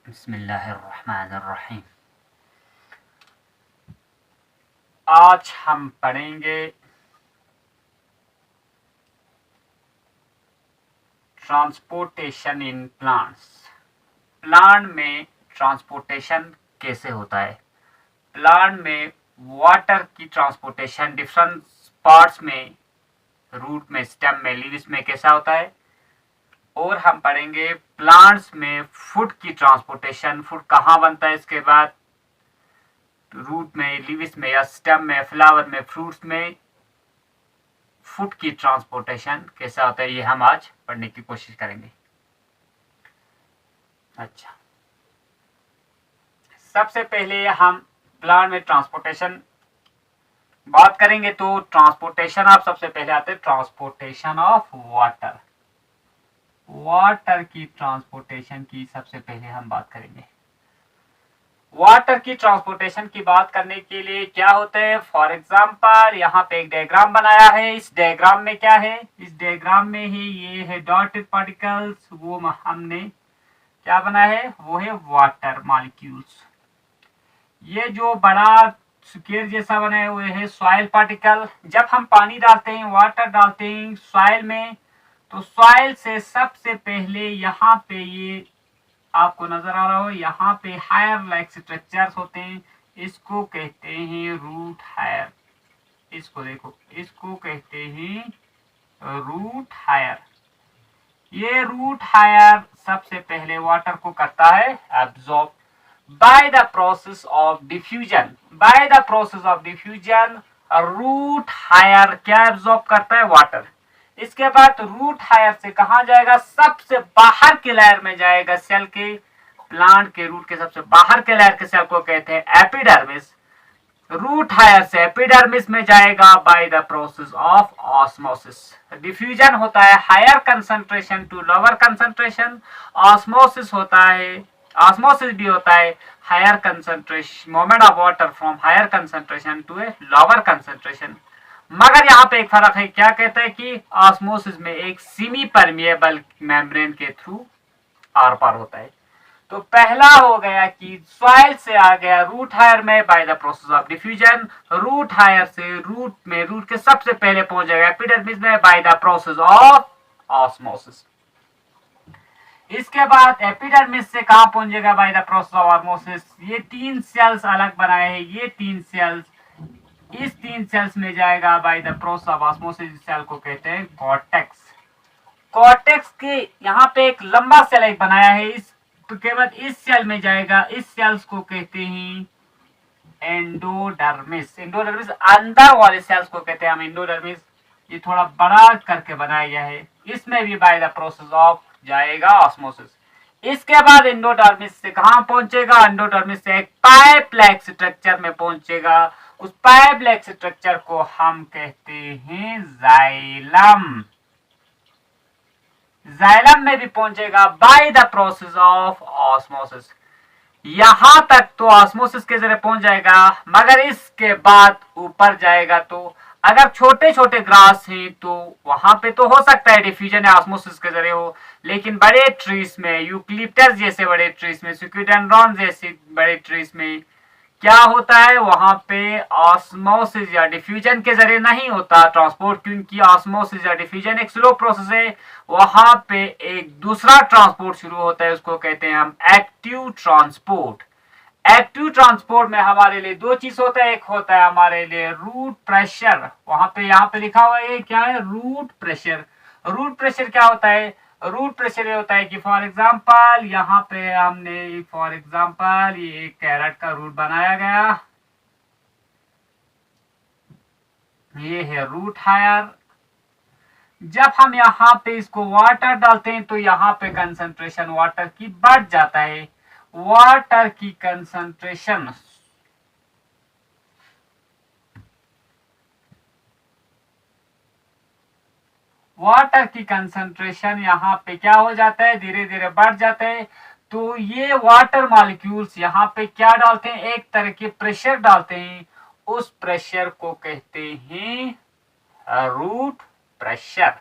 बिस्मिल्लाहिर्रहमानिर्रहीम। आज हम पढ़ेंगे ट्रांसपोर्टेशन इन प्लांट्स। प्लांट में ट्रांसपोर्टेशन कैसे होता है। प्लांट में वाटर की ट्रांसपोर्टेशन डिफरेंट पार्ट्स में, रूट में, स्टेम में, लीव्स में कैसा होता है। और हम पढ़ेंगे प्लांट्स में फूड की ट्रांसपोर्टेशन, फूड कहाँ बनता है, इसके बाद रूट में, लीव्स में या स्टेम में, फ्लावर में, फ्रूट्स में फूड की ट्रांसपोर्टेशन कैसा होता है, ये हम आज पढ़ने की कोशिश करेंगे। अच्छा, सबसे पहले हम प्लांट में ट्रांसपोर्टेशन बात करेंगे तो ट्रांसपोर्टेशन आप सबसे पहले आते हैं ट्रांसपोर्टेशन ऑफ वाटर। वाटर की ट्रांसपोर्टेशन की सबसे पहले हम बात करेंगे। वाटर की ट्रांसपोर्टेशन की बात करने के लिए क्या होता है, फॉर एग्जांपल यहाँ पे एक डायग्राम बनाया है। इस डायग्राम में क्या है, इस डायग्राम में ही ये है डॉटेड पार्टिकल्स, वो हमने क्या बनाया है, वो है वाटर मॉलिक्यूल्स। ये जो बड़ा स्क्वायर जैसा बना है वो है सॉइल पार्टिकल। जब हम पानी डालते हैं, वाटर डालते हैं सॉइल में, तो सॉइल से सबसे पहले यहाँ पे ये आपको नजर आ रहा हो, यहाँ पे हायर लाइक स्ट्रक्चर्स होते हैं, इसको कहते हैं रूट हायर। इसको देखो, इसको कहते हैं रूट हायर। ये रूट हायर सबसे पहले वाटर को करता है absorb by the process of diffusion. By the process of diffusion root hair क्या एब्जॉर्ब करता है, वाटर। इसके बाद रूट हायर से कहा जाएगा, सबसे बाहर के लेयर में जाएगा, सेल के, प्लांट के रूट के सबसे बाहर के लेयर के सेल को कहते हैं एपिडर्मिस। रूट हायर से एपिडर्मिस में जाएगा by the process of osmosis. Diffusion होता है higher concentration to lower concentration, osmosis होता है, ऑस्मोसिस भी होता है higher concentration, movement of water from higher concentration to a lower concentration. मगर यहाँ पे एक फर्क है, क्या कहता है कि ऑस्मोसिस में एक सेमी परमिएबल मेम्ब्रेन के थ्रू आर पार होता है। तो पहला हो गया कि सॉइल से आ गया रूट हायर में by the process of diffusion, root hair से रूट में, रूट के सबसे पहले पहुंच जाएगा एपिडर्मिस में by the process of osmosis. इसके बाद एपिडर्मिस से कहां पहुंचेगा, by the process of osmosis. ये तीन सेल्स अलग बनाए हैं, ये तीन सेल्स, इस तीन सेल्स में जाएगा by the process of osmosis. Cell को कहते हैं कॉर्टेक्स। कॉर्टेक्स के यहाँ पे एक लंबा सेल एक बनाया है, इस के बाद इस सेल में जाएगा, इस सेल्स को कहते हैं एंडोडर्मिस। एंडोडर्मिस अंदर वाले सेल्स को कहते हैं हम एंडोडर्मिस। ये थोड़ा बड़ा करके बनाया गया है, इसमें भी बाय द प्रोसेस ऑफ जाएगा ऑस्मोसिस। इसके बाद एंडोडर्मिस से कहां पहुंचेगा, एंडोडर्मिस से एक पाइप लाइक स्ट्रक्चर में पहुंचेगा। उस पाइप लाइक स्ट्रक्चर को हम कहते हैं जाइलम। जाइलम में भी पहुंचेगा by the process of osmosis. यहां तक तो ऑस्मोसिस के जरिए पहुंच जाएगा, मगर इसके बाद ऊपर जाएगा तो अगर छोटे छोटे ग्रास हैं तो वहां पे तो हो सकता है डिफ्यूजन या ऑस्मोसिस के जरिए हो, लेकिन बड़े ट्रीज में, यूक्लिप्टस जैसे बड़े ट्रीज में, सिक्विडेंड्रॉन जैसे बड़े ट्रीज में क्या होता है, वहां पे ऑस्मोसिस या डिफ्यूजन के जरिए नहीं होता ट्रांसपोर्ट, क्योंकि ऑस्मोसिस या डिफ्यूजन एक स्लो प्रोसेस है। वहां पे एक दूसरा ट्रांसपोर्ट शुरू होता है, उसको कहते हैं हम एक्टिव ट्रांसपोर्ट। एक्टिव ट्रांसपोर्ट में हमारे लिए दो चीज होता है, एक होता है हमारे लिए रूट प्रेशर। वहां पे यहाँ पे लिखा हुआ है क्या है, रूट प्रेशर। रूट प्रेशर क्या होता है, रूट प्रेशर ये होता है कि फॉर एग्जांपल यहाँ पे हमने, फॉर एग्जांपल ये एक कैरेट का रूट बनाया गया, ये है रूट हायर। जब हम यहाँ पे इसको वाटर डालते हैं तो यहाँ पे कंसंट्रेशन वाटर की बढ़ जाता है। वाटर की कंसंट्रेशन, वाटर की कंसंट्रेशन यहाँ पे क्या हो जाता है, धीरे धीरे बढ़ जाता है। तो ये वाटर मॉलिक्यूल्स यहाँ पे क्या डालते हैं, एक तरह के प्रेशर डालते हैं, उस प्रेशर को कहते हैं रूट प्रेशर।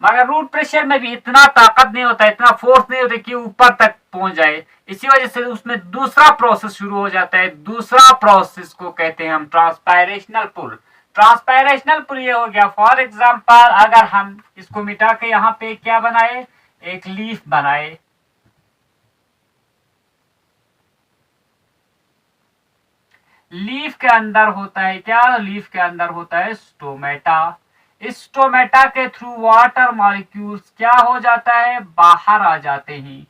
मगर रूट प्रेशर में भी इतना ताकत नहीं होता, इतना फोर्स नहीं होता कि ऊपर तक पहुंच जाए। इसी वजह से उसमें दूसरा प्रोसेस शुरू हो जाता है। दूसरा प्रोसेस को कहते हैं हम ट्रांसपायरेशनल पुल। ट्रांसपायरेशनल पुल ये हो गया, फॉर एग्जांपल अगर हम इसको मिटा के यहाँ पे क्या बनाए, एक लीफ बनाए, लीफ के अंदर होता है क्या, लीफ के अंदर होता है स्टोमेटा। इस स्टोमेटा के थ्रू वाटर मॉलिक्यूल्स क्या हो जाता है, बाहर आ जाते हैं।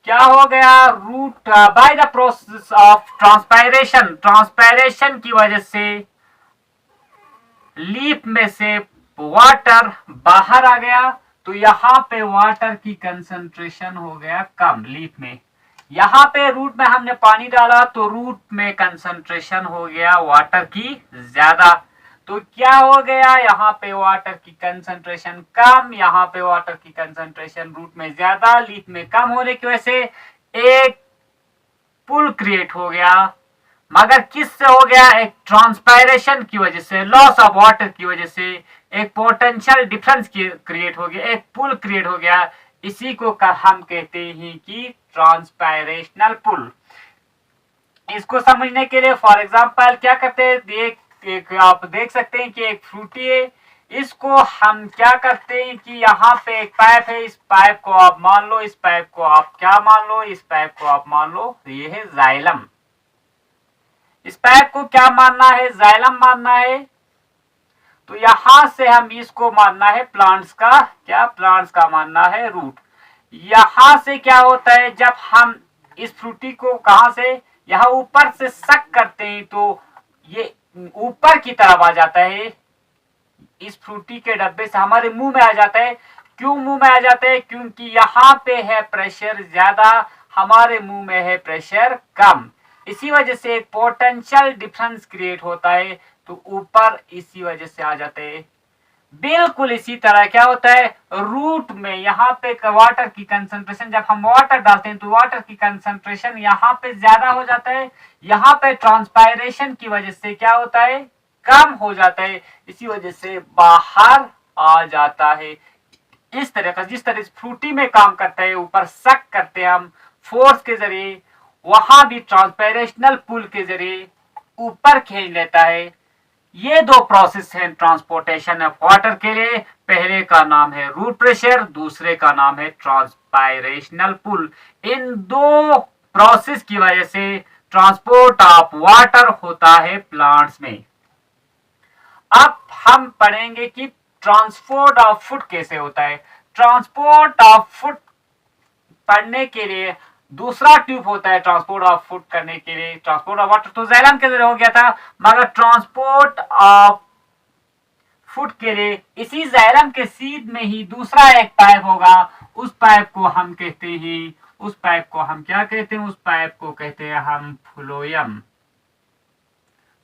क्या हो गया, root by the process of transpiration, transpiration की वजह से लीफ में से वाटर बाहर आ गया, तो यहाँ पे वाटर की कंसंट्रेशन हो गया कम लीफ में। यहाँ पे रूट में हमने पानी डाला तो रूट में कंसंट्रेशन हो गया वाटर की ज्यादा। तो क्या हो गया, यहाँ पे वाटर की कंसंट्रेशन कम, यहाँ पे वाटर की कंसंट्रेशन रूट में ज्यादा, लीफ में कम होने की वजह से एक पुल क्रिएट हो गया। मगर किससे हो गया, एक ट्रांसपायरेशन की वजह से, लॉस ऑफ वाटर की वजह से एक पोटेंशियल डिफरेंस क्रिएट हो गया, एक पुल क्रिएट हो गया। इसी को हम कहते हैं कि ट्रांसपायरेशनल पुल। इसको समझने के लिए फॉर एग्जांपल क्या करते हैं, आप देख सकते हैं कि एक फ्रूटी है, इसको हम क्या करते हैं कि यहाँ पे एक पाइप है, इस पाइप को आप मान लो, इस पाइप को आप क्या मान लो, इस पाइप को आप मान लो ये है जाइलम। इस पाइप को क्या मानना है, जाइलम मानना है। तो यहां से हम इसको मानना है प्लांट्स का क्या, प्लांट्स का मानना है रूट। यहां से क्या होता है, जब हम इस फ्रूटी को कहां से, यहां ऊपर से सक करते हैं तो ये ऊपर की तरफ आ जाता है, इस फ्रूटी के डब्बे से हमारे मुंह में आ जाता है। क्यों मुंह में आ जाता है, क्योंकि यहाँ पे है प्रेशर ज्यादा, हमारे मुंह में है प्रेशर कम। इसी वजह से एक पोटेंशियल डिफरेंस क्रिएट होता है, तो ऊपर इसी वजह से आ जाते हैं। बिल्कुल इसी तरह क्या होता है, रूट में यहाँ पे वाटर की कंसंट्रेशन, जब हम वाटर डालते हैं तो वाटर की कंसंट्रेशन यहाँ पे ज्यादा हो जाता है, यहाँ पे ट्रांसपायरेशन की वजह से क्या होता है, कम हो जाता है, इसी वजह से बाहर आ जाता है। इस तरह का, जिस तरह फ्रूटी में काम करता है, ऊपर सक करते हैं हम फोर्स के जरिए, वहां भी ट्रांसपायरेशनल पुल के जरिए ऊपर खींच लेता है। ये दो प्रोसेस हैं ट्रांसपोर्टेशन ऑफ वाटर के लिए। पहले का नाम है रूट प्रेशर, दूसरे का नाम है ट्रांसपायरेशनल पुल। इन दो प्रोसेस की वजह से ट्रांसपोर्ट ऑफ वाटर होता है प्लांट्स में। अब हम पढ़ेंगे कि ट्रांसपोर्ट ऑफ फूड कैसे होता है। ट्रांसपोर्ट ऑफ फूड पढ़ने के लिए दूसरा ट्यूब होता है, ट्रांसपोर्ट ऑफ फूड करने के लिए। ट्रांसपोर्ट ऑफ वाटर तो जाइलम के जरिए हो गया था, मगर ट्रांसपोर्ट ऑफ फूड के लिए इसी जाइलम के सीध में ही दूसरा एक पाइप होगा। उस पाइप को हम कहते हैं, उस पाइप को हम क्या कहते हैं, उस पाइप को कहते हैं हम फ्लोएम।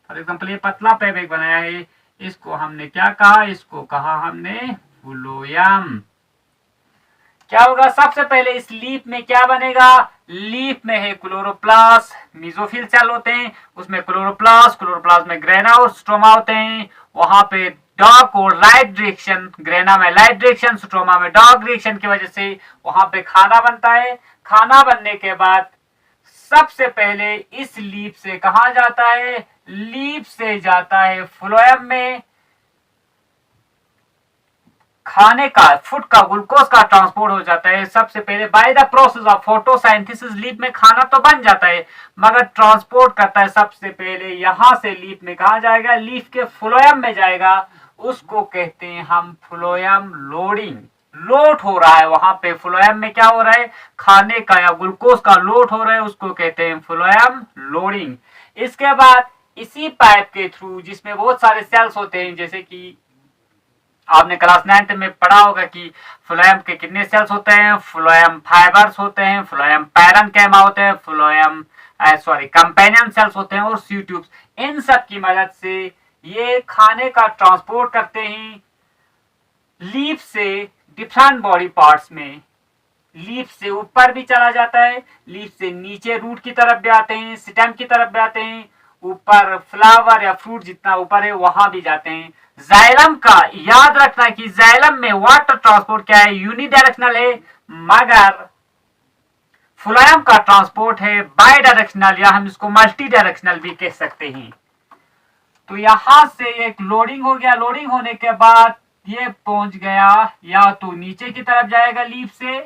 फॉर एग्जाम्पल ये पतला पाइप एक बनाया है, इसको हमने क्या कहा, इसको कहा हमने फ्लोएम। क्या होगा, सबसे पहले इस लीफ में क्या बनेगा, लीफ में है क्लोरोप्लास्ट, मेसोफिल सेल होते हैं, उसमें क्लोरोप्लास्ट, क्लोरोप्लास्ट में ग्रेना और स्ट्रोमा होते हैं। वहां पे डार्क और लाइट डायरेक्शन, ग्रेना में लाइट डायरेक्शन, स्ट्रोमा में डार्क डायरेक्शन की वजह से वहां पे खाना बनता है। खाना बनने के बाद सबसे पहले इस लीफ से कहा जाता है, लीफ से जाता है फ्लोएम में। खाने का, फूड का, ग्लूकोज का ट्रांसपोर्ट हो जाता है सबसे पहले bye the process of photosynthesis. Leaf में खाना तो बन जाता है, मगर ट्रांसपोर्ट करता है सबसे पहले यहां से लीफ में कहा जाएगा, लीफ के फ्लोएम में जाएगा। उसको कहते हैं हम फ्लोएम लोडिंग। लोड हो रहा है वहां पे, फ्लोएम में क्या हो रहा है, खाने का या ग्लूकोज का लोड हो रहा है, उसको कहते हैं फ्लोएम लोडिंग। इसके बाद इसी पाइप के थ्रू, जिसमें बहुत सारे सेल्स होते हैं, जैसे कि आपने क्लास 9 में पढ़ा होगा कि फ्लोएम के कितने सेल्स होते हैं, फ्लोएम फाइबर्स होते हैं, फ्लोएम पैरेन्काइमा होते हैं, फ्लोएम कंपेनियन सेल्स होते हैं और सी ट्यूब्स। इन सब की मदद से ये खाने का ट्रांसपोर्ट करते हैं लीफ से डिफरेंट बॉडी पार्ट्स में। लीफ से ऊपर भी चला जाता है, लीफ से नीचे रूट की तरफ भी आते हैं, स्टेम की तरफ भी आते हैं, ऊपर फ्लावर या फ्रूट जितना ऊपर है वहां भी जाते हैं। जाइलम का याद रखना कि जाइलम में वाटर ट्रांसपोर्ट क्या है, यूनिडायरेक्शनल है, मगर फ्लोएम का ट्रांसपोर्ट है बाई डायरेक्शनल, या हम इसको मल्टी डायरेक्शनल भी कह सकते हैं। तो यहां से एक लोडिंग हो गया, लोडिंग होने के बाद ये पहुंच गया, या तो नीचे की तरफ जाएगा लीफ से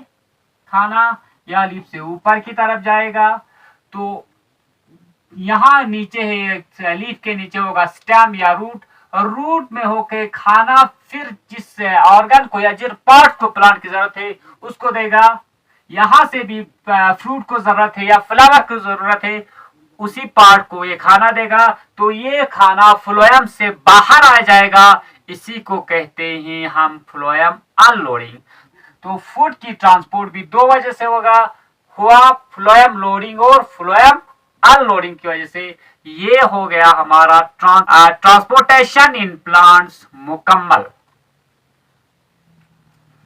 खाना, या लीफ से ऊपर की तरफ जाएगा। तो यहाँ नीचे है, लीफ के नीचे होगा स्टेम या रूट, और रूट में होके खाना फिर जिस ऑर्गन को या जिस पार्ट को प्लांट की जरूरत है उसको देगा। यहां से भी फ्रूट को जरूरत है या फ्लावर को जरूरत है, उसी पार्ट को ये खाना देगा। तो ये खाना फ्लोएम से बाहर आ जाएगा, इसी को कहते हैं हम फ्लोएम अनलोडिंग। तो फूड की ट्रांसपोर्ट भी दो वजह से हुआ फ्लोएम लोडिंग और फ्लोएम अनलोडिंग की वजह से। ये हो गया हमारा ट्रांसपोर्टेशन इन प्लांट्स मुकम्मल।